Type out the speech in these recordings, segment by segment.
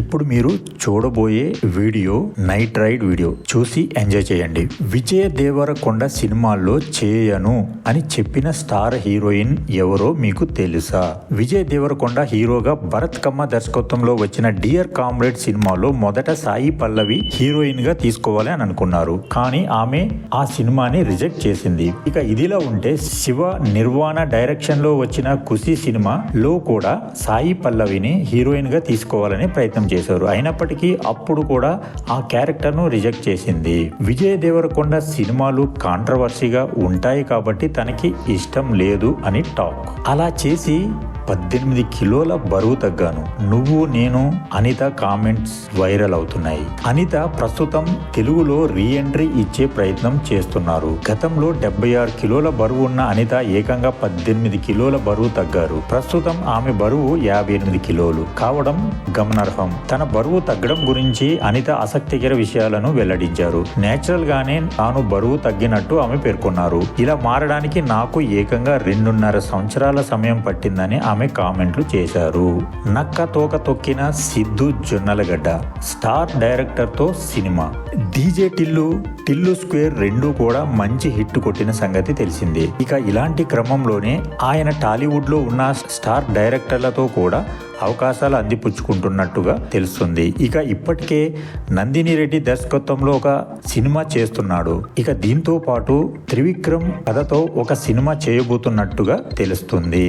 ఇప్పుడు మీరు చూడబోయే వీడియో నైట్ రైడ్ వీడియో చూసి ఎంజాయ్ చేయండి. విజయ దేవరకొండ సినిమాల్లో చేయను అని చెప్పిన స్టార్ హీరోయిన్ ఎవరో మీకు తెలుసా? విజయ దేవరకొండ హీరోగా భరత్ కమ్మ దర్శకత్వంలో వచ్చిన డియర్ కామ్రేడ్ సినిమాలో మొదట సాయి పల్లవి హీరోయిన్ గా తీసుకోవాలి అని అనుకున్నారు. కానీ ఆమె ఆ సినిమాని రిజెక్ట్ చేసింది. ఇక ఇదిలా ఉంటే శివ నిర్వాణ డైరెక్షన్ లో వచ్చిన ఖుషి సినిమాలో కూడా సాయి పల్లవిని హీరోయిన్ గా తీసుకోవాలని ప్రయత్నం చేశారు. అయినప్పటికీ అప్పుడు కూడా ఆ క్యారెక్టర్ ను రిజెక్ట్ చేసింది. విజయ్ దేవరకొండ సినిమాలు కాంట్రవర్సీగా ఉంటాయి కాబట్టి తనకి ఇష్టం లేదు అని టాక్. అలా చేసి 18 కిలోల బరువు తగ్గాను. నువ్వు నేను అనిత కామెంట్స్ వైరల్ అవుతున్నాయి. అనిత ప్రస్తుతం తెలుగులో రీ ఎంట్రీ ఇచ్చే ప్రయత్నం చేస్తున్నారు. గతంలో 76 కిలోల బరువు ఉన్న అనిత ఏకంగా 18 కిలోల బరువు తగ్గారు. ప్రస్తుతం ఆమె బరువు 58 కిలోలు కావడం గమనార్హం. తన బరువు తగ్గడం గురించి అనిత ఆసక్తికర విషయాలను వెల్లడించారు. నేచురల్ గానే తాను బరువు తగ్గినట్టు ఆమె పేర్కొన్నారు. ఇలా మారడానికి నాకు ఏకంగా 2.5 సంవత్సరాల సమయం పట్టిందని ఆమె కామెంట్లు చేశారు. నక్క తోక తొక్కిన సిద్ధు జొన్నలగడ్డ స్టార్ డైరెక్టర్ తో సినిమా. డీజే టిల్లు స్క్వేర్ 2 కూడా మంచి హిట్ కొట్టిన సంగతి తెలిసిందే. ఇక ఇలాంటి క్రమంలోనే ఆయన టాలీవుడ్ లో ఉన్న స్టార్ డైరెక్టర్లతో కూడా అవకాశాలు అందిపుచ్చుకుంటున్నట్టుగా తెలుస్తుంది. ఇక ఇప్పటికే నందిని రెడ్డి దర్శకత్వంలో ఒక సినిమా చేస్తున్నాడు. ఇక దీంతో పాటు త్రివిక్రమ్ కథతో ఒక సినిమా చేయబోతున్నట్టుగా తెలుస్తుంది.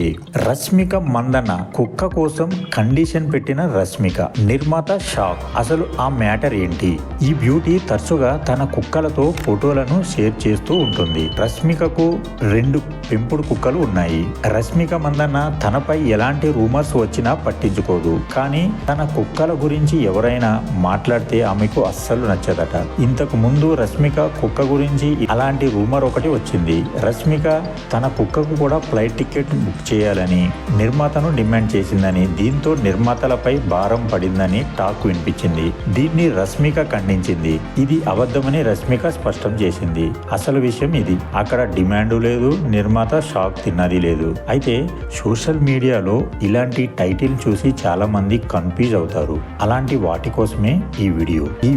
రష్మిక మందన్న కుక్క కోసం కండిషన్ పెట్టిన రష్మిక నిర్మాత షాక్. అసలు ఆ మ్యాటర్ ఏంటి? ఈ బ్యూటీ తరచుగా తన కుక్కలతో ఫోటోలను షేర్ చేస్తూ ఉంటుంది. రష్మికకు 2 పెంపుడు కుక్కలు ఉన్నాయి. రష్మిక మందన్న తనపై ఎలాంటి రూమర్స్ వచ్చినా పట్టించుకోదు. కానీ తన కుక్కల గురించి ఎవరైనా మాట్లాడితే ఆమెకు అస్సలు నచ్చదట. ఇంతకు ముందు రష్మిక కుక్క గురించి అలాంటి రూమర్ ఒకటి వచ్చింది. రష్మిక తన కుక్కకు కూడా ఫ్లైట్ టికెట్ బుక్ చేయాలని నిర్మాతను డిమాండ్ చేసిందని, దీంతో నిర్మాతలపై భారం పడిందని టాక్ వినిపించింది. దీన్ని రష్మిక ఖండించింది. ఇది అబద్ధమని రష్మిక స్పష్టం చేసింది. అసలు విషయం ఇది. అక్కడ డిమాండ్ లేదు, నిర్మాత షాక్ తిన్నది లేదు. అయితే సోషల్ మీడియాలో ఇలాంటి టైటిల్ చూసి చాలా మంది కన్ఫ్యూజ్ అవుతారు. అలాంటి వాటి కోసమే ఈ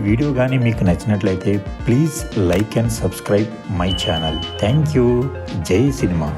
వీడియో గానీ మీకు నచ్చినట్లయితే please like and subscribe my channel. Thank you. జై సినిమా.